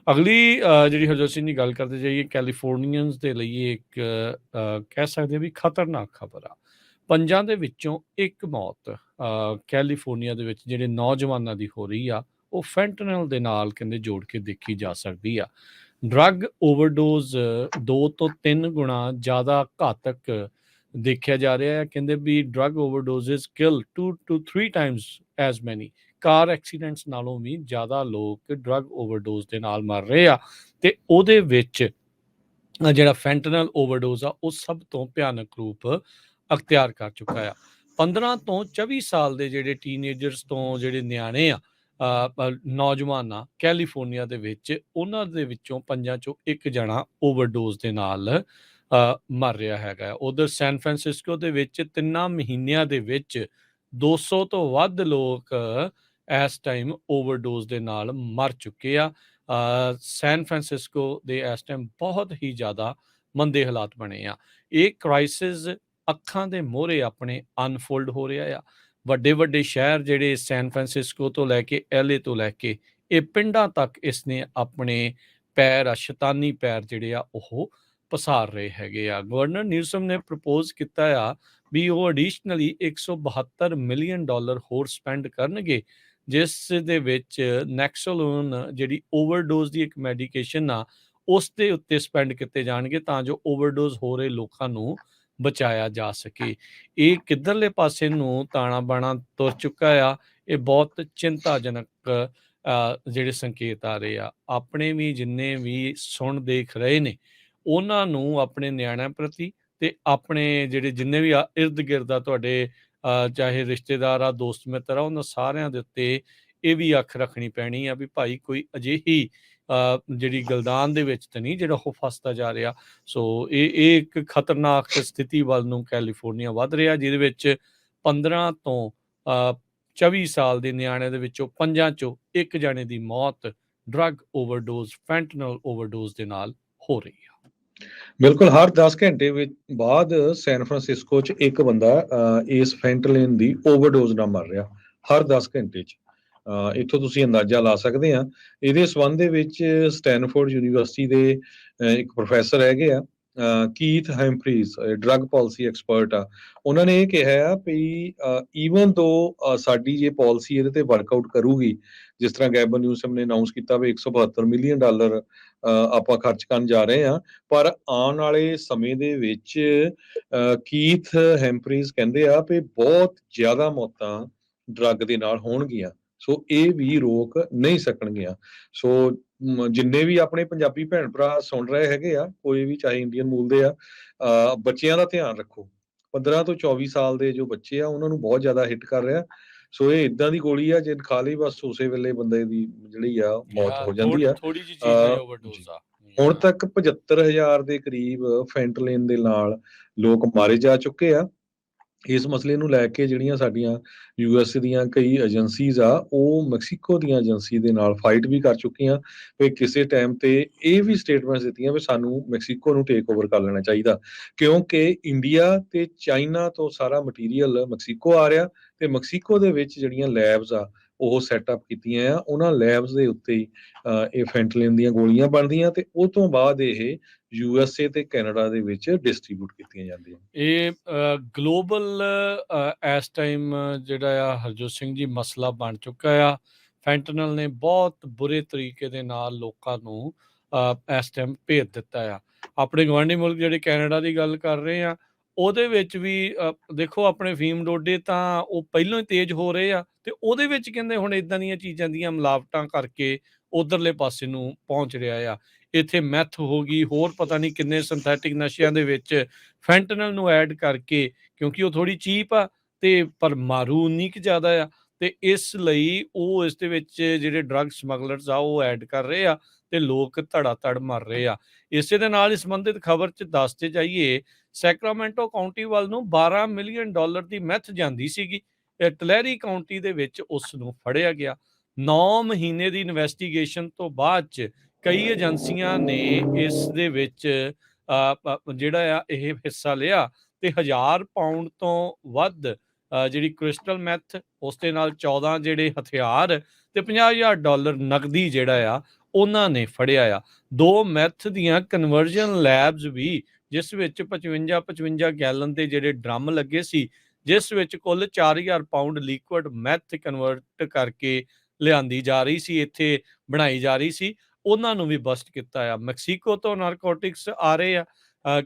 ਅਗਲੀ ਜਿਹੜੀ ਹਰਜੋਤ ਸਿੰਘ ਦੀ ਗੱਲ ਕਰਦੇ ਜਾਈਏ, ਕੈਲੀਫੋਰਨੀਅਨਸ ਦੇ ਲਈ ਇੱਕ ਕਹਿ ਸਕਦੇ ਹਾਂ ਵੀ ਖਤਰਨਾਕ ਖਬਰ ਆ। ਪੰਜਾਂ ਦੇ ਵਿੱਚੋਂ ਇੱਕ ਮੌਤ ਕੈਲੀਫੋਰਨੀਆ ਦੇ ਵਿੱਚ ਜਿਹੜੇ ਨੌਜਵਾਨਾਂ ਦੀ ਹੋ ਰਹੀ ਆ, ਉਹ ਫੈਂਟਨਲ ਦੇ ਨਾਲ ਕਹਿੰਦੇ ਜੋੜ ਕੇ ਦੇਖੀ ਜਾ ਸਕਦੀ ਆ। ਡਰੱਗ ਓਵਰਡੋਜ਼ 2 ਤੋਂ 3 ਗੁਣਾ ਜ਼ਿਆਦਾ ਘਾਤਕ ਦੇਖਿਆ ਜਾ ਰਿਹਾ ਹੈ। ਕਹਿੰਦੇ ਵੀ drug overdoses kill 2 to 3 times as many. Car accidents ਨਾਲੋਂ ਵੀ ਜ਼ਿਆਦਾ ਲੋਕ ਡਰੱਗ ਓਵਰਡੋਜ਼ ਦੇ ਨਾਲ ਮਰ ਰਹੇ ਆ, ਤੇ ਉਹਦੇ ਵਿੱਚ ਜਿਹੜਾ ਫੈਂਟਨਲ ਓਵਰਡੋਜ਼ ਆ ਉਹ ਸਭ ਤੋਂ ਭਿਆਨਕ ਰੂਪ ਅਖਤਿਆਰ ਕਰ ਚੁੱਕਾ ਆ। 15 ਤੋਂ 24 ਸਾਲ ਦੇ ਜਿਹੜੇ ਟੀਨੇਜਰਸ ਤੋਂ ਜਿਹੜੇ ਨਿਆਣੇ ਆ, ਨੌਜਵਾਨ ਆ ਕੈਲੀਫੋਰਨੀਆ ਦੇ ਵਿੱਚ, ਉਹਨਾਂ ਦੇ ਵਿੱਚੋਂ ਪੰਜਾਂ ਚੋਂ ਇੱਕ ਜਣਾ ਓਵਰਡੋਜ਼ ਦੇ ਨਾਲ ਮਰ ਰਿਹਾ ਹੈਗਾ। ਉਧਰ ਸੈਨ ਫਰਾਂਸਿਸਕੋ ਦੇ ਵਿੱਚ 3 ਮਹੀਨਿਆਂ ਦੇ ਵਿੱਚ 200 ਤੋਂ ਵੱਧ ਲੋਕ ਇਸ ਟਾਈਮ ਓਵਰਡੋਜ਼ ਦੇ ਨਾਲ ਮਰ ਚੁੱਕੇ ਆ। ਸੈਨ ਫਰਾਂਸਿਸਕੋ ਦੇ ਇਸ ਟਾਈਮ ਬਹੁਤ ਹੀ ਜ਼ਿਆਦਾ ਮੰਦੇ ਹਾਲਾਤ ਬਣੇ ਆ। ਇਹ ਕ੍ਰਾਈਸਿਸ ਅੱਖਾਂ ਦੇ ਮੂਹਰੇ ਆਪਣੇ ਅਨਫੋਲਡ ਹੋ ਰਿਹਾ ਆ। ਵੱਡੇ ਵੱਡੇ ਸ਼ਹਿਰ ਜਿਹੜੇ ਸੈਨ ਫਰਾਂਸਿਸਕੋ ਤੋਂ ਲੈ ਕੇ LA ਤੋਂ ਲੈ ਕੇ ਇਹ ਪਿੰਡਾਂ ਤੱਕ ਇਸਨੇ ਆਪਣੇ ਪੈਰ ਸ਼ੈਤਾਨੀ ਪੈਰ ਜਿਹੜੇ ਆ ਉਹ ਪਸਾਰ ਰਹੇ ਹੈਗੇ ਆ। ਗਵਰਨਰ ਨਿਊਸਮ ਨੇ ਪ੍ਰਪੋਜ਼ ਕੀਤਾ ਆ ਵੀ ਉਹ ਐਡੀਸ਼ਨਲੀ $172 ਮਿਲੀਅਨ ਹੋਰ ਸਪੈਂਡ ਕਰਨਗੇ, ਜਿਸ ਦੇ ਵਿੱਚ ਨੈਕਸੋਲੋਨ ਜਿਹੜੀ ਓਵਰਡੋਜ਼ ਦੀ ਇੱਕ ਮੈਡੀਕੇਸ਼ਨ ਆ, ਉਸ ਦੇ ਉੱਤੇ ਸਪੈਂਡ ਕੀਤੇ ਜਾਣਗੇ ਤਾਂ ਜੋ ਓਵਰਡੋਜ਼ ਹੋ ਰਹੇ ਲੋਕਾਂ ਨੂੰ ਬਚਾਇਆ ਜਾ ਸਕੇ। ਇਹ ਕਿੱਧਰਲੇ ਪਾਸੇ ਨੂੰ ਤਾਣਾ ਬਾਣਾ ਤੁਰ ਚੁੱਕਾ ਆ। ਇਹ ਬਹੁਤ ਚਿੰਤਾਜਨਕ ਜਿਹੜੇ ਸੰਕੇਤ ਆ ਰਹੇ ਆ। ਆਪਣੇ ਵੀ ਜਿੰਨੇ ਵੀ ਸੁਣ ਦੇਖ ਰਹੇ ਨੇ, ਉਹਨਾਂ ਨੂੰ ਆਪਣੇ ਨਿਆਣਿਆਂ ਪ੍ਰਤੀ ਤੇ ਆਪਣੇ ਜਿਹੜੇ ਜਿੰਨੇ ਵੀ ਇਰਦ ਗਿਰਦ ਆ ਤੁਹਾਡੇ, ਚਾਹੇ ਰਿਸ਼ਤੇਦਾਰ ਆ, ਦੋਸਤ ਮਿੱਤਰ ਆ, ਉਹਨਾਂ ਸਾਰਿਆਂ ਦੇ ਉੱਤੇ ਇਹ ਵੀ ਅੱਖ ਰੱਖਣੀ ਪੈਣੀ ਆ ਵੀ ਭਾਈ ਕੋਈ ਅਜਿਹੀ ਜਿਹੜੀ ਗਲਦਾਨ ਦੇ ਵਿੱਚ ਤਾਂ ਨਹੀਂ ਜਿਹੜਾ ਉਹ ਫਸਦਾ ਜਾ ਰਿਹਾ। ਸੋ ਇਹ ਇੱਕ ਖਤਰਨਾਕ ਸਥਿਤੀ ਵੱਲ ਨੂੰ ਕੈਲੀਫੋਰਨੀਆ ਵੱਧ ਰਿਹਾ, ਜਿਹਦੇ ਵਿੱਚ 15 ਤੋਂ 24 ਸਾਲ ਦੇ ਨਿਆਣਿਆਂ ਦੇ ਵਿੱਚੋਂ 5 ਚੋਂ ਇੱਕ ਜਾਣੇ ਦੀ ਮੌਤ ਡਰੱਗ ਓਵਰਡੋਜ਼, ਫੈਂਟਨਲ ਓਵਰਡੋਜ਼ ਦੇ ਨਾਲ ਹੋ ਰਹੀ ਆ। ਬਿਲਕੁਲ, ਹਰ 10 ਘੰਟੇ ਵਿੱਚ ਬਾਅਦ ਸੈਨ ਫਰਾਂਸਿਸਕੋ 'ਚ ਇੱਕ ਬੰਦਾ ਇਸ ਫੈਂਟਲਿਨ ਦੀ ਓਵਰਡੋਜ਼ ਨਾਲ ਮਰ ਰਿਹਾ, ਹਰ 10 ਘੰਟੇ 'ਚ। ਇੱਥੋਂ ਤੁਸੀਂ ਅੰਦਾਜ਼ਾ ਲਾ ਸਕਦੇ ਆ। ਇਹਦੇ ਸੰਬੰਧ ਦੇ ਵਿੱਚ ਸਟੈਨਫੋਰਡ ਯੂਨੀਵਰਸਿਟੀ ਦੇ ਇੱਕ ਪ੍ਰੋਫੈਸਰ ਹੈਗੇ ਆ, ਕੀਥ ਹੈਮਫਰੀਜ਼, ਡਰੱਗ ਪਾਲਿਸੀ ਐਕਸਪਰਟ ਆ। ਉਹਨਾਂ ਨੇ ਇਹ ਕਿਹਾ ਆ ਵੀ ਈਵਨ ਦੋ ਸਾਡੀ ਜੇ ਪਾਲਿਸੀ ਇਹਦੇ ਤੇ ਵਰਕਆਊਟ ਕਰੂਗੀ, ਜਿਸ ਤਰ੍ਹਾਂ ਗੈਬਨ ਨਿਊਸਮ ਨੇ ਅਨਾਊਂਸ ਕੀਤਾ ਵੀ $172 ਮਿਲੀਅਨ ਆਪਾਂ ਖਰਚ ਕਰਨ ਜਾ ਰਹੇ ਹਾਂ, ਪਰ ਆਉਣ ਵਾਲੇ ਸਮੇਂ ਦੇ ਵਿੱਚ ਕੀਥ ਹੈਮਫਰੀਜ਼ ਕਹਿੰਦੇ ਆ ਵੀ ਬਹੁਤ ਜ਼ਿਆਦਾ ਮੌਤਾਂ ਡਰੱਗ ਦੇ ਨਾਲ ਹੋਣਗੀਆਂ। ਸੋ ਇਹ ਵੀ ਰੋਕ ਨਹੀਂ ਸਕਣਗੀਆਂ। ਸੋ ਜਿੰਨੇ ਵੀ ਆਪਣੇ ਪੰਜਾਬੀ ਭੈਣ ਭਰਾ ਸੁਣ ਰਹੇ ਹੈਗੇ ਆ, ਕੋਈ ਵੀ ਚਾਹੇ ਇੰਡੀਅਨ ਮੂਲ ਦੇ ਆ, ਬੱਚਿਆਂ ਦਾ ਧਿਆਨ ਰੱਖੋ। 15 ਤੋਂ 24 ਸਾਲ ਦੇ ਜੋ ਬੱਚੇ ਆ, ਉਹਨਾਂ ਨੂੰ ਬਹੁਤ ਜ਼ਿਆਦਾ ਹਿੱਟ ਕਰ ਰਿਹਾ। ਸੋ ਇਹ ਇਦਾਂ ਦੀ ਗੋਲੀ ਆ, ਜੇ ਖਾ ਲਈ ਬਸ ਉਸੇ ਵੇਲੇ ਬੰਦੇ ਦੀ ਜਿਹੜੀ ਆ ਮੌਤ ਹੋ ਜਾਂਦੀ ਆ। ਥੋੜੀ ਜਿਹੀ ਚੀਜ਼ ਦਾ ਓਵਰਡੋਜ਼ ਆ। ਹੁਣ ਤੱਕ 75,000 ਦੇ ਕਰੀਬ ਫੈਂਟਲਿਨ ਦੇ ਨਾਲ ਲੋਕ ਮਾਰੇ ਜਾ ਚੁੱਕੇ ਆ। ਇਸ ਮਸਲੇ ਨੂੰ ਲੈ ਕੇ ਜਿਹੜੀਆਂ ਸਾਡੀਆਂ USA ਦੀਆਂ ਕਈ ਏਜੰਸੀਜ਼ ਆ, ਉਹ ਮੈਕਸੀਕੋ ਦੀਆਂ ਏਜੰਸੀ ਦੇ ਨਾਲ ਫਾਈਟ ਵੀ ਕਰ ਚੁੱਕੀਆਂ ਵੀ ਕਿਸੇ ਟਾਈਮ ਤੇ ਇਹ ਵੀ ਸਟੇਟਮੈਂਟਸ ਦਿੱਤੀਆਂ ਵੀ ਸਾਨੂੰ ਮੈਕਸੀਕੋ ਨੂੰ ਟੇਕ ਓਵਰ ਕਰ ਲੈਣਾ ਚਾਹੀਦਾ, ਕਿਉਂਕਿ ਇੰਡੀਆ ਤੇ ਚਾਈਨਾ ਤੋਂ ਸਾਰਾ ਮਟੀਰੀਅਲ ਮੈਕਸੀਕੋ ਆ ਰਿਹਾ, ਤੇ ਮੈਕਸੀਕੋ ਦੇ ਵਿੱਚ ਜਿਹੜੀਆਂ ਲੈਬਸ ਆ ਉਹ ਸੈਟਅਪ ਕੀਤੀਆਂ ਆ, ਉਹਨਾਂ ਲੈਬਸ ਦੇ ਉੱਤੇ ਹੀ ਇਹ ਫੈਂਟਲਿਨ ਦੀਆਂ ਗੋਲੀਆਂ ਬਣਦੀਆਂ, ਤੇ ਉਹ ਤੋਂ ਬਾਅਦ ਇਹ USA ਤੇ ਕੈਨੇਡਾ ਦੇ ਵਿੱਚ ਡਿਸਟ੍ਰੀਬਿਊਟ ਕੀਤੀਆਂ ਜਾਂਦੀਆਂ। ਇਹ ਗਲੋਬਲ ਇਸ ਟਾਈਮ ਜਿਹੜਾ ਆ ਹਰਜੋਤ ਸਿੰਘ ਜੀ ਮਸਲਾ ਬਣ ਚੁੱਕਾ ਆ। ਫੈਂਟਨਲ ਨੇ ਬਹੁਤ ਬੁਰੇ ਤਰੀਕੇ ਦੇ ਨਾਲ ਲੋਕਾਂ ਨੂੰ ਇਸ ਟਾਈਮ ਭੇਜ ਦਿੱਤਾ ਆ। ਆਪਣੇ ਗੁਆਂਢੀ ਮੁਲਕ ਜਿਹੜੇ ਕੈਨੇਡਾ ਦੀ ਗੱਲ ਕਰ ਰਹੇ ਆ, ਉਹਦੇ ਵਿੱਚ ਵੀ ਦੇਖੋ ਆਪਣੇ ਫੀਮ ਡੋਡੇ ਤਾਂ ਉਹ ਪਹਿਲਾਂ ਹੀ ਤੇਜ਼ ਹੋ ਰਹੇ ਆ, ਤੇ ਉਹਦੇ ਵਿੱਚ ਕਹਿੰਦੇ ਹੁਣ ਇਦਾਂ ਦੀਆਂ ਚੀਜ਼ਾਂ ਦੀਆਂ ਮਿਲਾਵਟਾਂ ਕਰਕੇ ਉਧਰਲੇ ਪਾਸੇ ਨੂੰ ਪਹੁੰਚ ਰਿਹਾ ਆ। ਇੱਥੇ ਮੈਥ ਹੋ ਗਈ, ਹੋਰ ਪਤਾ ਨਹੀਂ ਕਿੰਨੇ ਸਿੰਥੈਟਿਕ ਨਸ਼ਿਆਂ ਦੇ ਵਿੱਚ ਫੈਂਟਨਲ ਨੂੰ ਐਡ ਕਰਕੇ, ਕਿਉਂਕਿ ਉਹ ਥੋੜੀ ਚੀਪ ਆ ਤੇ ਪਰ ਮਾਰੂ ਉਨੀ ਕੁ ਜ਼ਿਆਦਾ ਆ, ਤੇ ਇਸ ਲਈ ਉਹ ਇਸ ਦੇ ਵਿੱਚ ਜਿਹੜੇ ਡਰੱਗ ਸਮਗਲਰਸ ਆ ਉਹ ਐਡ ਕਰ ਰਹੇ ਆ, ਤੇ ਲੋਕ ਧੜਾ ਧੜ ਮਰ ਰਹੇ ਆ। ਇਸੇ ਦੇ ਨਾਲ ਸੰਬੰਧਿਤ ਖਬਰ 'ਚ ਦੱਸਦੇ ਜਾਈਏ, ਸੈਕਰਾਮੈਂਟੋ ਕਾਉਂਟੀ ਵੱਲ ਨੂੰ $12 ਮਿਲੀਅਨ ਦੀ ਮੈਥ ਜਾਂਦੀ ਸੀਗੀ। ਟਲੈਰੀ ਕਾਉਂਟੀ ਦੇ ਵਿੱਚ ਉਸ ਨੂੰ ਫੜਿਆ ਗਿਆ। 9 ਮਹੀਨੇ ਦੀ ਇਨਵੈਸਟੀਗੇਸ਼ਨ ਤੋਂ ਬਾਅਦ 'ਚ ਕਈ ਏਜੰਸੀਆਂ ਨੇ ਇਸ ਦੇ ਵਿੱਚ ਜਿਹੜਾ ਆ ਇਹ ਹਿੱਸਾ ਲਿਆ, ਤੇ 1000 ਪਾਉਂਡ ਤੋਂ ਵੱਧ ਜਿਹੜੀ ਕ੍ਰਿਸਟਲ ਮੈਥ, ਉਸ ਦੇ ਨਾਲ 14 ਜਿਹੜੇ ਹਥਿਆਰ ਤੇ $50,000 ਨਕਦੀ ਜਿਹੜਾ ਆ ਉਹਨਾਂ ਨੇ ਫੜਿਆ ਆ। 2 ਮੈਥ ਦੀਆਂ ਕਨਵਰਜਨ ਲੈਬਸ ਵੀ, ਜਿਸ ਵਿੱਚ 55 ਗੈਲਨ ਦੇ ਜਿਹੜੇ ਡਰਮ ਲੱਗੇ ਸੀ, ਜਿਸ ਵਿੱਚ ਕੁੱਲ 4000 ਪਾਊਂਡ ਲਿਕੁਇਡ ਮੈਥ ਕਨਵਰਟ ਕਰਕੇ ਲਿਆਂਦੀ ਜਾ ਰਹੀ ਸੀ, ਇੱਥੇ ਬਣਾਈ ਜਾ ਰਹੀ ਸੀ, ਉਹਨਾਂ ਨੂੰ ਵੀ ਬਸਟ ਕੀਤਾ ਆ। ਮੈਕਸੀਕੋ ਤੋਂ ਨਾਰਕੋਟਿਕਸ ਆ ਰਹੇ ਆ,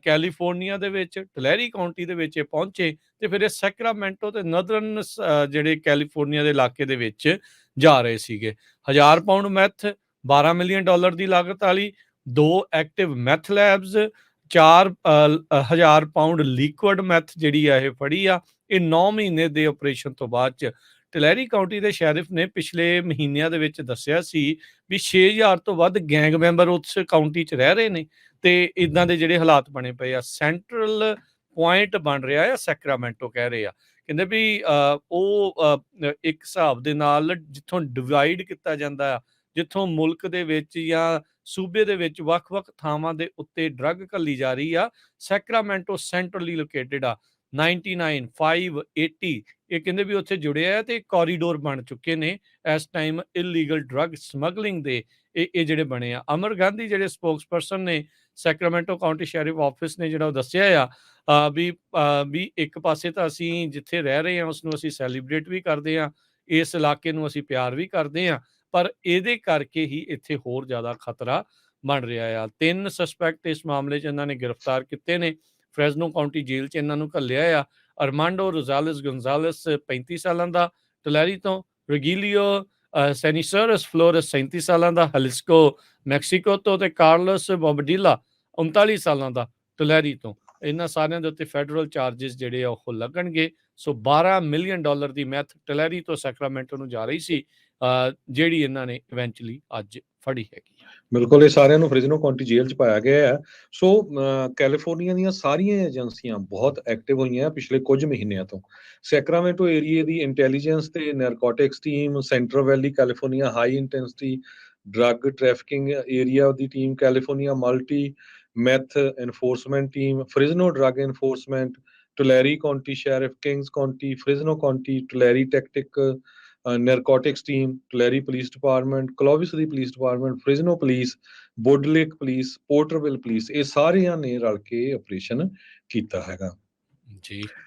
ਕੈਲੀਫੋਰਨੀਆ ਦੇ ਵਿੱਚ ਟਲੈਰੀ ਕਾਉਂਟੀ ਦੇ ਵਿੱਚ ਇਹ ਪਹੁੰਚੇ ਤੇ ਫਿਰ ਇਹ ਸੈਕਰਾਮੈਂਟੋ ਤੇ ਨਦਰਨ ਜਿਹੜੇ ਕੈਲੀਫੋਰਨੀਆ ਦੇ ਇਲਾਕੇ ਦੇ ਵਿੱਚ ਜਾ ਰਹੇ ਸੀਗੇ। 1000 ਪਾਊਂਡ ਮੈਥ, $12 ਮਿਲੀਅਨ ਦੀ ਲਾਗਤ ਵਾਲੀ, 2 active math labs, 4000 pound liquid math ਜਿਹੜੀ ਆ ਇਹ ਫੜੀ ਆ। ਇਹ 9 ਮਹੀਨੇ ਦੇ ਆਪਰੇਸ਼ਨ ਤੋਂ ਬਾਅਦ ਚ ਟਲੈਰੀ ਕਾਉਂਟੀ ਦੇ ਸ਼ੈਰਿਫ ਨੇ ਪਿਛਲੇ ਮਹੀਨਿਆਂ ਦੇ ਵਿੱਚ ਦੱਸਿਆ ਸੀ ਵੀ 6000 ਤੋਂ ਵੱਧ ਗੈਂਗ ਮੈਂਬਰ ਉਸ ਕਾਉਂਟੀ 'ਚ ਰਹਿ ਰਹੇ ਨੇ ਤੇ ਇਦਾਂ ਦੇ ਜਿਹੜੇ ਹਾਲਾਤ ਬਣੇ ਪਏ ਆ। ਸੈਂਟਰਲ ਪੁਆਇੰਟ ਬਣ ਰਿਹਾ ਆ ਸੈਕਰਾਮੈਂਟੋ, ਕਹਿ ਰਹੇ ਆ। ਕਹਿੰਦੇ ਵੀ ਇੱਕ ਹਿਸਾਬ ਦੇ ਨਾਲ ਜਿੱਥੋਂ ਡਿਵਾਈਡ ਕੀਤਾ ਜਾਂਦਾ ਆ, ਜਿੱਥੋਂ ਮੁਲਕ ਦੇ ਵਿੱਚ ਜਾਂ ਸੂਬੇ ਦੇ ਵਿੱਚ ਵੱਖ-ਵੱਖ ਥਾਵਾਂ ਦੇ ਉੱਤੇ ਡਰੱਗ ਘੱਲੀ ਜਾ ਰਹੀ ਆ, ਸੈਕਰਾਮੈਂਟੋ ਸੈਂਟਰਲੀ ਲੋਕੇਟਡ ਆ। 99 580 ਇਹ ਕਹਿੰਦੇ ਵੀ ਉੱਥੇ ਜੁੜਿਆ ਤੇ ਕੋਰੀਡੋਰ ਬਣ ਚੁੱਕੇ ਨੇ ਇਸ ਟਾਈਮ ਇਲੀਗਲ ਡਰੱਗ ਸਮਗਲਿੰਗ ਦੇ। ਇਹ ਜਿਹੜੇ ਬਣੇ ਆ। ਅਮਰ ਗਾਂਧੀ ਜਿਹੜੇ ਸਪੋਕਸਪਰਸਨ ਨੇ ਸੈਕਰਾਮੈਂਟੋ ਕਾਉਂਟੀ ਸ਼ੈਰਿਫ ਆਫਿਸ ਨੇ, ਜਿਹੜਾ ਉਹ ਦੱਸਿਆ ਆ ਵੀ ਇੱਕ ਪਾਸੇ ਤਾਂ ਅਸੀਂ ਜਿੱਥੇ ਰਹਿ ਰਹੇ ਹਾਂ ਉਸ ਨੂੰ ਅਸੀਂ ਸੈਲੀਬ੍ਰੇਟ ਵੀ ਕਰਦੇ ਹਾਂ, ਇਸ ਇਲਾਕੇ ਨੂੰ ਅਸੀਂ ਪਿਆਰ ਵੀ ਕਰਦੇ ਹਾਂ, ਪਰ ਇਹਦੇ ਕਰਕੇ ਹੀ ਇੱਥੇ ਹੋਰ ਜ਼ਿਆਦਾ ਖਤਰਾ ਬਣ ਰਿਹਾ ਆ। 3 ਸਸਪੈਕਟ ਇਸ ਮਾਮਲੇ 'ਚ ਇਹਨਾਂ ਨੇ ਗ੍ਰਿਫਤਾਰ ਕੀਤੇ ਨੇ। ਫ੍ਰੈਜ਼ਨੋ ਕਾਉਂਟੀ ਜੇਲ੍ਹ 'ਚ ਇਹਨਾਂ ਨੂੰ ਘੱਲਿਆ ਆ। ਅਰਮਾਂਡੋ ਰੋਜ਼ਾਲਿਸ ਗੋਨਜ਼ਾਲਸ 35 ਸਾਲਾਂ ਦਾ ਟਲੈਰੀ ਤੋਂ, ਰਗੀਲੀਓ ਸੈਨੀਸਰਸ ਫਲੋਰਸ 37 ਸਾਲਾਂ ਦਾ ਹਲਿਸਕੋ ਮੈਕਸੀਕੋ ਤੋਂ, ਤੇ ਕਾਰਲਸ ਬੋਬਡੀਲਾ 39 ਸਾਲਾਂ ਦਾ ਟਲੈਰੀ ਤੋਂ। ਇਹਨਾਂ ਸਾਰਿਆਂ ਦੇ ਉੱਤੇ ਫੈਡਰਲ ਚਾਰजेस ਜਿਹੜੇ ਆ ਉਹ ਲੱਗਣਗੇ। ਸੋ $12 ਮਿਲੀਅਨ ਦੀ ਮੈਥ ਟਲੈਰੀ ਤੋਂ ਸੈਕਰਾਮੈਂਟੋ ਨੂੰ ਜਾ ਰਹੀ ਸੀ, ਜਿਹੜੀ ਇਹਨਾਂ ਨੇ ਇਵੈਂਚੁਅਲੀ ਅੱਜ ਫੜੀ ਹੈਗੀ ਆ। ਬਿਲਕੁਲ, ਇਹ ਸਾਰਿਆਂ ਨੂੰ ਫ੍ਰਿਜ਼ਨੋ ਕਾਉਂਟੀ ਜੇਲ੍ਹ 'ਚ ਪਾਇਆ ਗਿਆ ਹੈ। ਸੋ ਕੈਲੀਫੋਰਨੀਆ ਦੀਆਂ ਸਾਰੀਆਂ ਏਜੰਸੀਆਂ ਬਹੁਤ ਐਕਟਿਵ ਹੋਈਆਂ ਪਿਛਲੇ ਕੁਝ ਮਹੀਨਿਆਂ ਤੋਂ। ਸੈਕਰਾਮੈਂਟੋ ਏਰੀਏ ਦੀ ਇੰਟੈਲੀਜੈਂਸ ਤੇ narcotics team, central valley California high intensity drug trafficking area ਦੀ team, California multi meth enforcement team, Fresno drug enforcement, Tulare county sheriff, Kings county, Fresno county, Tulare tactic narcotics team, Tulare police department, Clovis ਦੀ police department, Fresno police, Woodlake police, Porterville police, ਇਹ ਸਾਰਿਆਂ ਨੇ ਰਲ ਕੇ operation ਕੀਤਾ ਹੈਗਾ। ਜੀ।